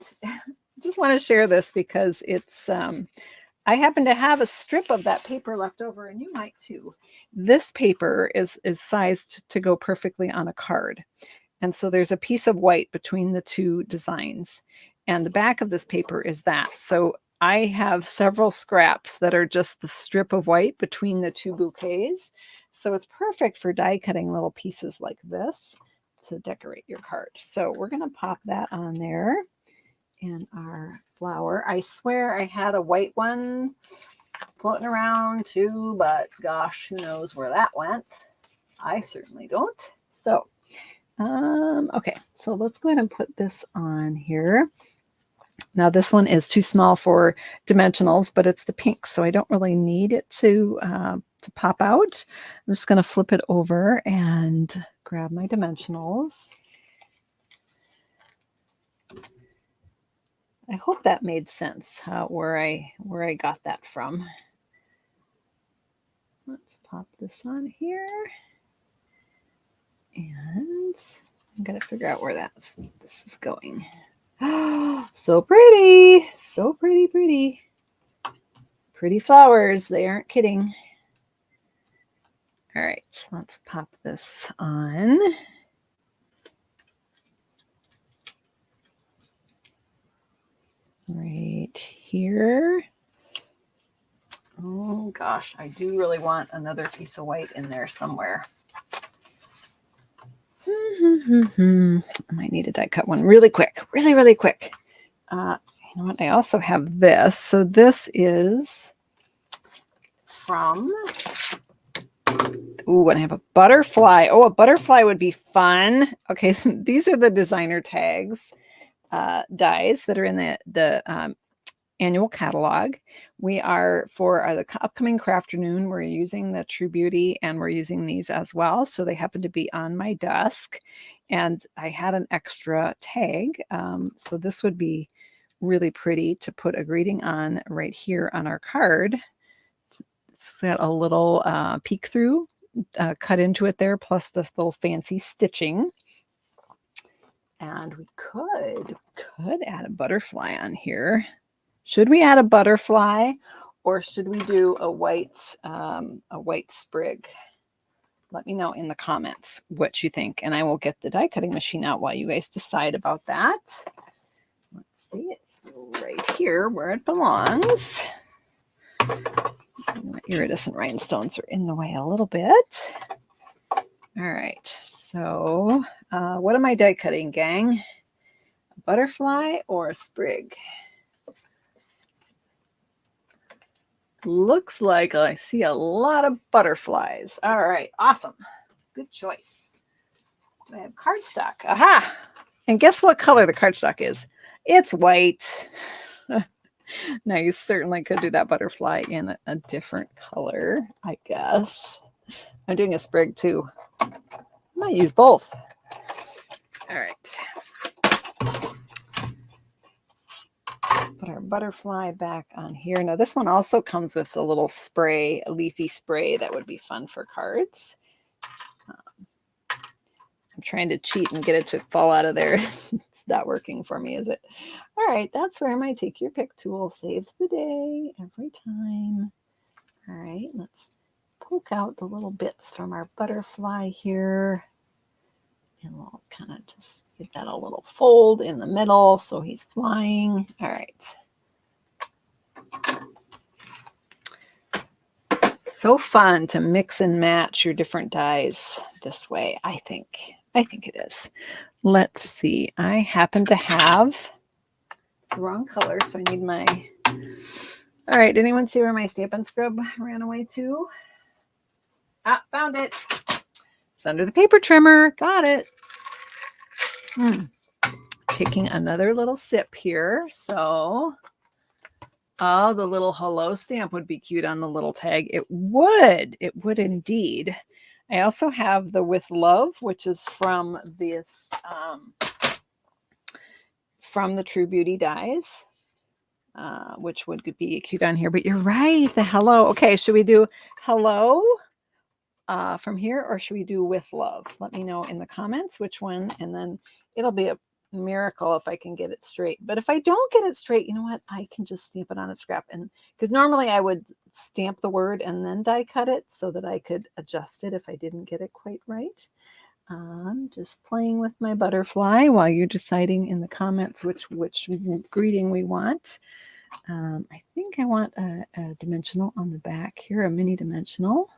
just want to share this because it's I happen to have a strip of that paper left over, and you might too. This paper is sized to go perfectly on a card. And so there's a piece of white between the two designs. And the back of this paper is that. So I have several scraps that are just the strip of white between the two bouquets. So it's perfect for die cutting little pieces like this to decorate your card. So we're going to pop that on there in our flower. I swear I had a white one floating around too, but gosh, who knows where that went. I certainly don't. So, okay, so let's go ahead and put this on here. Now this one is too small for dimensionals, but it's the pink, so I don't really need it to pop out. I'm just going to flip it over and grab my dimensionals. I hope that made sense where I got that from. Let's pop this on here. And I'm going to figure out where this is going. So pretty. So pretty, pretty. Pretty flowers. They aren't kidding. All right, so let's pop this on. Right here. Oh gosh, I do really want another piece of white in there somewhere. I might need a die cut one really quick, really quick. You know what? I also have this. So this is from, ooh, and I have a butterfly. Oh, a butterfly would be fun. Okay, these are the designer tags dies that are in the annual catalog. We are, for the upcoming Crafternoon, we're using the True Beauty, and we're using these as well. So they happen to be on my desk, and I had an extra tag. So this would be really pretty to put a greeting on right here on our card. It's got a little peek through cut into it there, plus the little fancy stitching. And we could add a butterfly on here. Should we add a butterfly, or should we do a white sprig? Let me know in the comments what you think, and I will get the die cutting machine out while you guys decide about that. Let's see, it's right here where it belongs. My iridescent rhinestones are in the way a little bit. All right, so what am I die cutting, gang? A butterfly or a sprig? Looks like I see a lot of butterflies. All right, awesome. Good choice. I have cardstock. Aha! And guess what color the cardstock is? It's white. Now you certainly could do that butterfly in a different color, I guess. I'm doing a sprig too. I might use both. All right. Let's put our butterfly back on here. Now this one also comes with a little spray, a leafy spray that would be fun for cards. I'm trying to cheat and get it to fall out of there. It's not working for me, is it? All right, that's where my take your pick tool saves the day every time. All right, let's poke out the little bits from our butterfly here. And we'll kind of just give that a little fold in the middle so he's flying. All right. So fun to mix and match your different dies this way, I think. I think it is. Let's see. I happen to have the wrong color, so I need my... All right, anyone see where my Stampin' Scrub ran away to? Ah, found it. It's under the paper trimmer. Got it. Taking another little sip here. So, oh, the little hello stamp would be cute on the little tag. It would. It would indeed. I also have the With Love, which is from this, from the True Beauty dies, which would be cute on here. But you're right, the hello. Okay, should we do hello from here, or should we do With Love? Let me know in the comments which one, and then it'll be miracle if I can get it straight. But if I don't get it straight, you know what? I can just stamp it on a scrap. And because normally I would stamp the word and then die cut it so that I could adjust it if I didn't get it quite right. Just playing with my butterfly while you're deciding in the comments which greeting we want. I think I want a dimensional on the back here, a mini dimensional.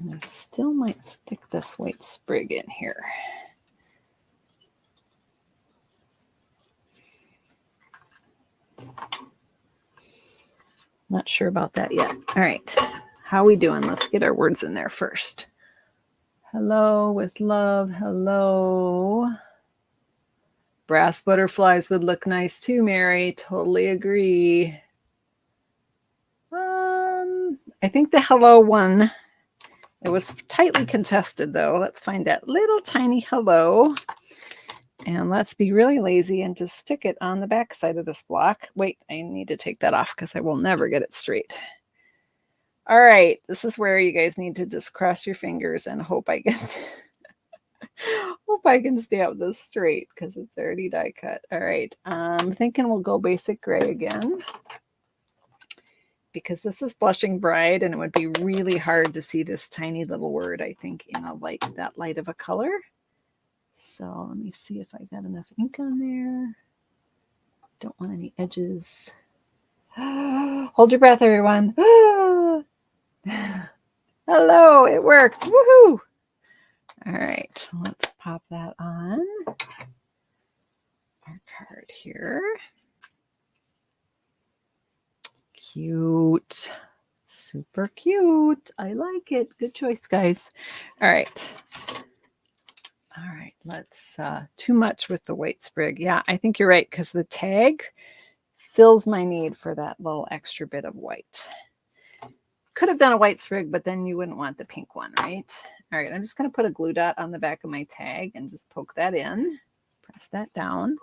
And I still might stick this white sprig in here. Not sure about that yet. All right. How are we doing? Let's get our words in there first. Hello with love. Hello. Brass butterflies would look nice too, Mary. Totally agree. I think the hello one, it was tightly contested though. Let's find that little tiny hello. And let's be really lazy and just stick it on the back side of this block. Wait, I need to take that off because I will never get it straight. All right, this is where you guys need to just cross your fingers and hope I get hope I can stamp this straight because it's already die cut. All right, I'm thinking we'll go basic gray again because this is Blushing Bride and it would be really hard to see this tiny little word, I think, in a light, that light of a color. So let me see if I got enough ink on there. Don't want any edges. Hold your breath, everyone. Hello, it worked. Woohoo! All right, let's pop that on our card here. Cute. Super cute. I like it. Good choice, guys. All right. All right, let's, too much with the white sprig. Yeah, I think you're right, because the tag fills my need for that little extra bit of white. Could have done a white sprig, but then you wouldn't want the pink one, right? All right, I'm just going to put a glue dot on the back of my tag and just poke that in. Press that down.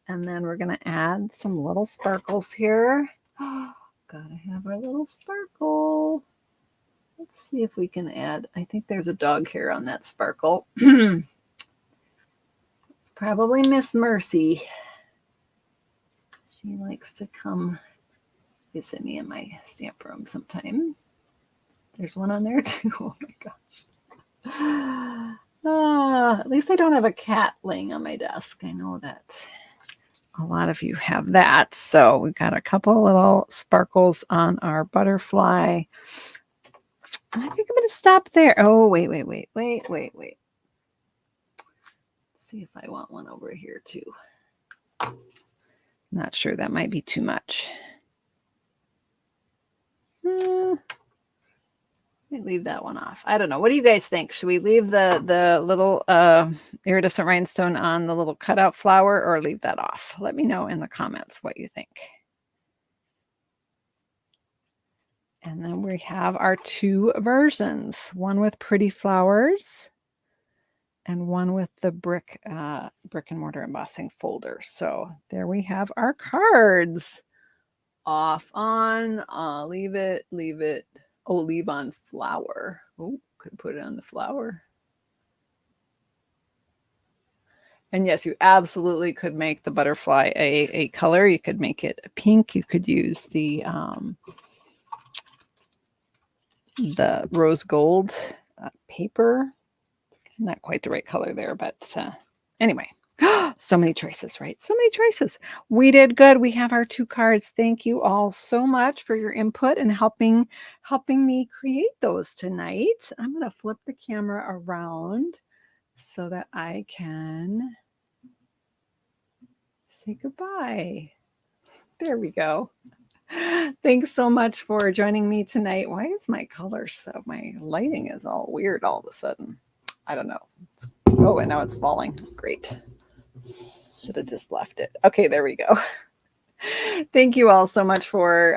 And then we're going to add some little sparkles here. Oh, gotta have our little sparkle. Let's see if we can add, I think there's a dog hair on that sparkle. Probably Miss Mercy. She likes to come visit me in my stamp room sometime. There's one on there too. Oh my gosh. At least I don't have a cat laying on my desk. I know that a lot of you have that. So we've got a couple little sparkles on our butterfly. And I think I'm going to stop there. Oh, wait. See if I want one over here too. Not sure, that might be too much. Leave that one off. I don't know. What do you guys think? Should we leave the little iridescent rhinestone on the little cutout flower or leave that off? Let me know in the comments what you think. And then we have our two versions, one with pretty flowers and one with the brick and mortar embossing folder. So there we have our cards. Off, on, leave it. Oh, leave on flower. Oh, could put it on the flower. And yes, you absolutely could make the butterfly a color. You could make it a pink. You could use the rose gold paper. Not quite the right color there, but anyway. So many choices, right? So many choices. We did good. We have our two cards. Thank you all so much for your input and helping me create those tonight. I'm going to flip the camera around so that I can say goodbye. There we go. Thanks so much for joining me tonight. Why is my color so, my lighting is all weird all of a sudden? I don't know. Oh, and now it's falling. Great. Should have just left it. Okay, there we go. Thank you all so much for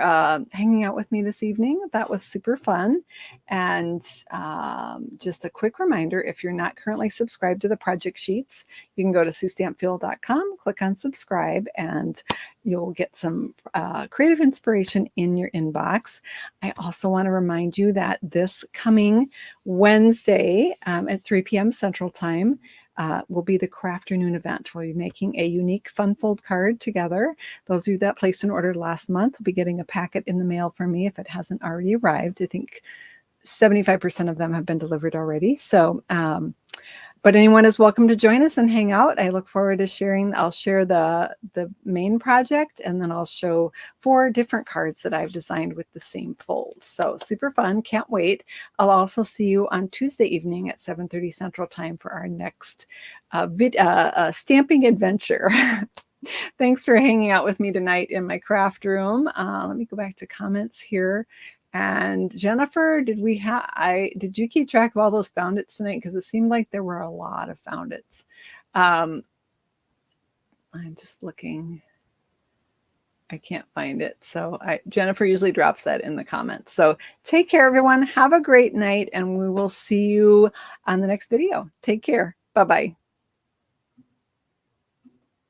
hanging out with me this evening. That was super fun. And just a quick reminder, if you're not currently subscribed to the project sheets, you can go to SueStampFeel.com, click on subscribe, and you'll get some creative inspiration in your inbox. I also want to remind you that this coming Wednesday at 3 p.m. Central Time, will be the Crafternoon event. We'll be making a unique fun fold card together. Those of you that placed an order last month will be getting a packet in the mail from me if it hasn't already arrived. I think 75% of them have been delivered already. So, but anyone is welcome to join us and hang out. I look forward to sharing. I'll share the main project, and then I'll show 4 different cards that I've designed with the same fold. So super fun. Can't wait. I'll also see you on Tuesday evening at 7:30 Central Time for our next stamping adventure. Thanks for hanging out with me tonight in my craft room. Let me go back to comments here. And Jennifer, did you keep track of all those found its tonight? Because it seemed like there were a lot of found its. I'm just looking. I can't find it. So Jennifer usually drops that in the comments. So take care, everyone. Have a great night, and we will see you on the next video. Take care. Bye-bye.